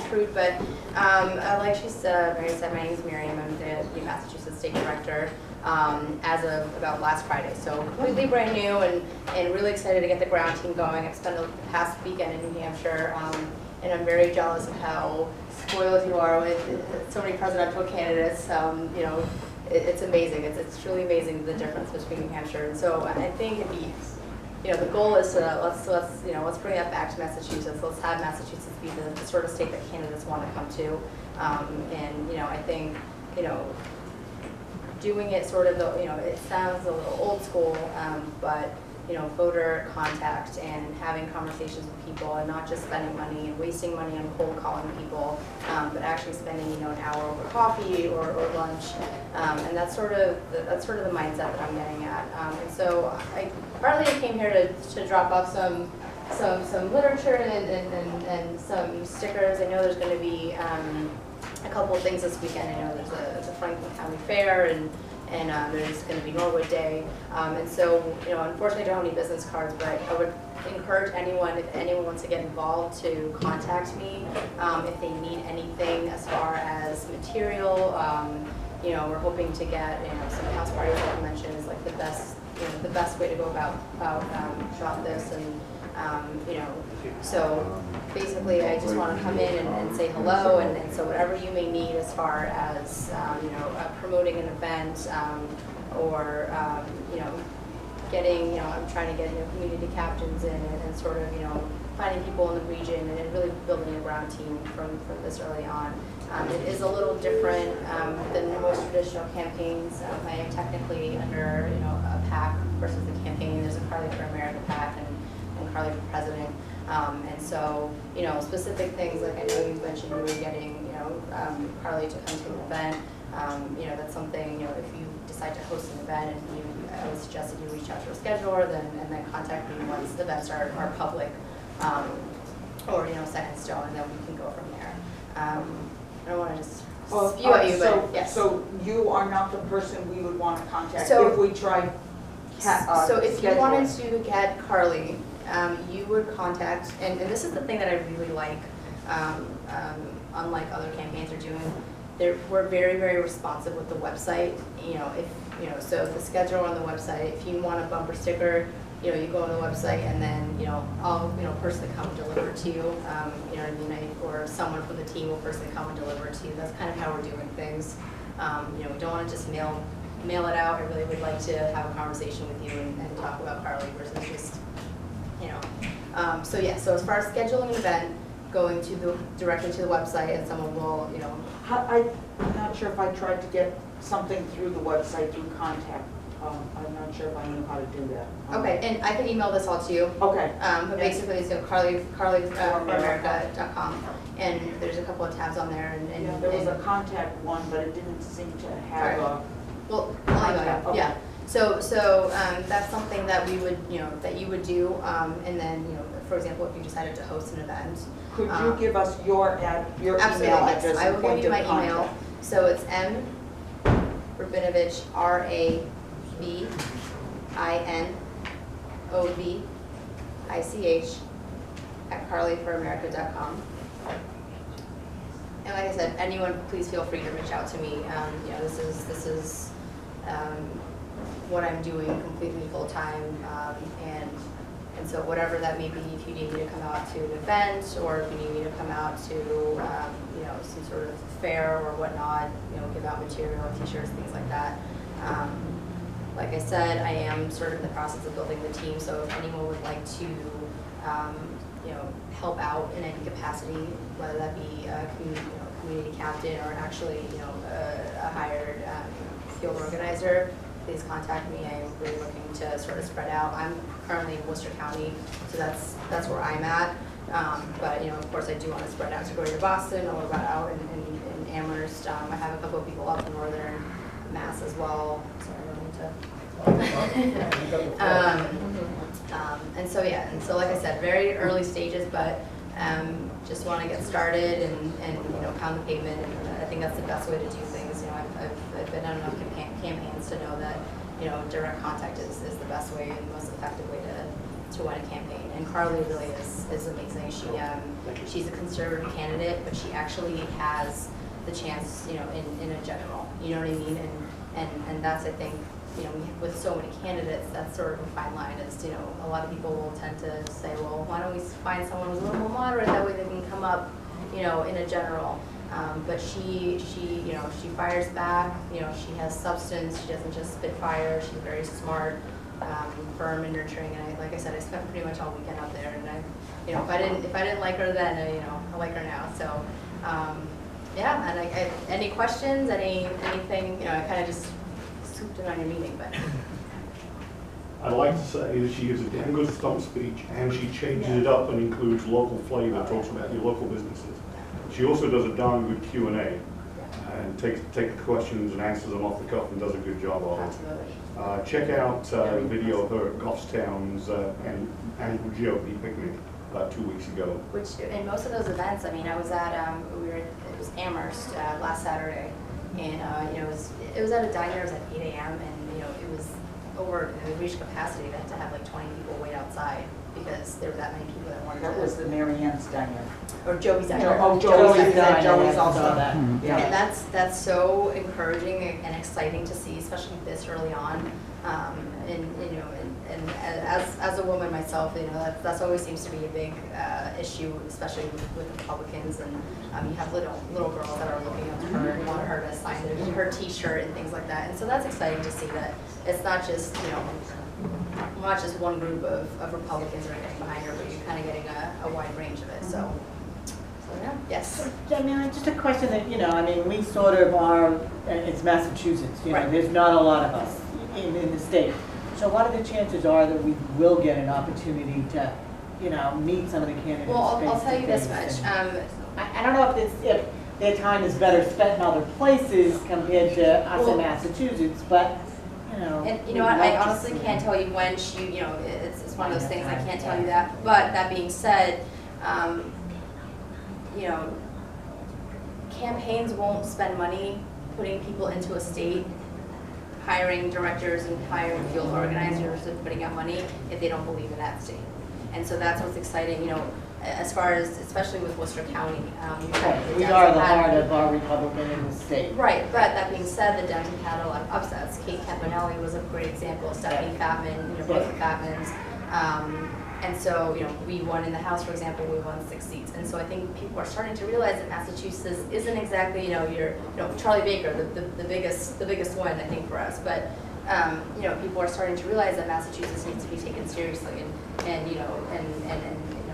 recruit, but like Mary said, my name is Miriam. I'm the Massachusetts State Director as of about last Friday. So completely brand new and really excited to get the ground team going. I've spent the past weekend in New Hampshire, and I'm very jealous of how spoiled you are with so many presidential candidates. You know, it's amazing. It's truly amazing the difference between New Hampshire. And so I think it'd be, you know, the goal is to let's bring that back to Massachusetts. Let's have Massachusetts be the sort of state that candidates want to come to. And you know, I think, you know, doing it sort of, you know, it sounds a little old school, but you know, voter contact and having conversations with people and not just spending money and wasting money on cold calling people, but actually spending, you know, an hour over coffee or lunch, and that's sort of the mindset that I'm getting at. And so partly I came here to drop off some literature and some stickers. I know there's going to be a couple of things this weekend. I know there's a Franklin County Fair and there's going to be Norwood Day, and so, you know, unfortunately I don't have any business cards, but I would encourage anyone, if anyone wants to get involved, to contact me if they need anything as far as material. You know, we're hoping to get, you know, some house parties, like I mentioned, is like the best way to go about this, and you know, so basically I just want to come in and say hello, and so whatever you may need as far as you know, promoting an event, or you know, getting, you know, I'm trying to get, you know, community captains in and sort of, you know, finding people in the region and really building a ground team from this early on. It is a little different than most traditional campaigns. I am technically under, you know, a PAC versus the campaign. There's a Carly Fiorina Pac PAC and Carly for president. And so, you know, specific things, like I know you mentioned you were getting, you know, Carly to come to an event. You know, that's something, you know, if you decide to host an event, and I would suggest that you reach out to a scheduler and then contact me once the events are public, or, you know, set in stone, and then we can go from there. I don't want to just spew at you, but yes. So you are not the person we would want to contact if we tried. So if you wanted to get Carly, you would contact, and this is the thing that I really like, unlike other campaigns are doing. We're very, very responsive with the website. You know, if you know, so the schedule on the website. If you want a bumper sticker, you know, you go on the website, and then, you know, I'll, you know, personally come and deliver it to you. You know what I mean? Or someone from the team will personally come and deliver it to you. That's kind of how we're doing things. You know, we don't want to just mail it out. I really would like to have a conversation with you and talk about Carly versus just, you know. So yeah. So as far as scheduling an event, going to directly to the website, and someone will, you know. I'm not sure if I tried to get something through the website through contact. I'm not sure if I knew how to do that. Okay, and I can email this all to you. Okay. But basically, it's, you know, carlyforamerica.com, and there's a couple of tabs on there. And yeah, there was a contact one, but it didn't seem to have a. Well, okay. Yeah. So that's something that we would, you know, that you would do, and then, you know, for example, if you decided to host an event. Could you give us your email address? Yes, I will give you my email. So it's M. Rabinovich, RABINOVICH @carlyforamerica.com. And like I said, anyone, please feel free to reach out to me. You know, this is what I'm doing completely full time, and so whatever that may be, if you need me to come out to an event, or if you need me to come out to you know, some sort of fair or whatnot, you know, give out material, t-shirts, things like that. Like I said, I am sort of in the process of building the team, so if anyone would like to you know, help out in any capacity, whether that be a community captain or actually, you know, a hired field organizer, please contact me. I'm really looking to sort of spread out. I'm currently in Worcester County, so that's where I'm at. But, you know, of course, I do want to spread out to Greater Boston, or about out in Amherst. I have a couple of people up in northern Mass as well. Sorry, I don't mean to. And so yeah, and so like I said, very early stages, but just want to get started and you know, pound the pavement. And I think that's the best way to do things. You know, I've been on enough campaigns to know that, you know, direct contact is the best way and the most effective way win a campaign. And Carly really is amazing. She's a conservative candidate, but she actually has the chance, in a general. You know what I mean? And that's, I think, with so many candidates, that's sort of a fine line. Is a lot of people will tend to say, well, why don't we find someone who's a little more moderate, that way they can come up, in a general. But she fires back. She has substance. She doesn't just spit fire. She's very smart, firm, and nurturing. And like I said, I spent pretty much all weekend out there. And if I didn't like her then, I like her now. So, yeah. And any questions? Anything? I kind of just swooped in on your meeting, but. I'd like to say that she gives a damn good stump speech, and she changes it up and includes local flavor, talks about your local businesses. She also does a darn good Q&A, and takes the questions and answers them off the cuff and does a good job of it. Check out the video of her at Goffstown's annual GOP picnic about 2 weeks ago. Which, in most of those events, I was at, it was Amherst last Saturday, and it was at a diner. It was at 8 a.m. and it was over. We reached capacity. We had to have like 20 people wait outside because there were that many people that wanted to. That was the Mary Ann's diner. Or Joey's diner. Joey's also that. Yeah. And that's so encouraging and exciting to see, especially this early on. And as a woman myself, that's always seems to be a big issue, especially with Republicans. And you have little girls that are looking up to her and want her to sign her T-shirt and things like that. And so that's exciting to see that it's not just not just one group of Republicans that are getting behind her, but you're kind of getting a wide range of it. So yeah, yes. Just a question that, we sort of are, it's Massachusetts, Right. There's not a lot of us in the state. So what are the chances are that we will get an opportunity to, meet some of the candidates? Well, I'll tell you this much. I don't know if their time is better spent in other places compared to us in Massachusetts, but, And what, I honestly can't tell you when it's one of those things, I can't tell you that. But that being said, campaigns won't spend money putting people into a state, hiring directors and hiring field organizers and putting out money if they don't believe in that state. And so that's what's exciting, as far as, especially with Worcester County. We are the heart of our Republican in the state. Right, but that being said, the Dems have had a lot of upsets. Kate Campanelli was a great example, Stephanie Fatman, both the Fatmans. And so, we won in the House, for example, we won 6 seats. And so I think people are starting to realize that Massachusetts isn't exactly, your, Charlie Baker, the biggest one, I think, for us. But, people are starting to realize that Massachusetts needs to be taken seriously. And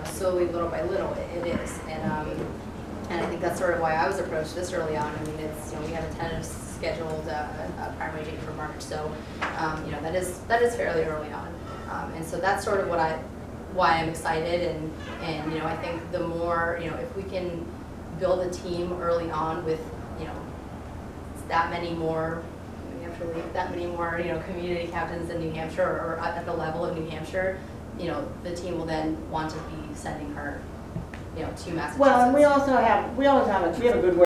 slowly, little by little, it is. And I think that's sort of why I was approached this early on. It's, we have a tentative scheduled primary date for March. So, that is fairly early on. And so that's sort of why I'm excited, and I think the more, if we can build a team early on with, that many more, community captains in New Hampshire or at the level of New Hampshire, the team will then want to be sending her, to Massachusetts. Well, and we have a good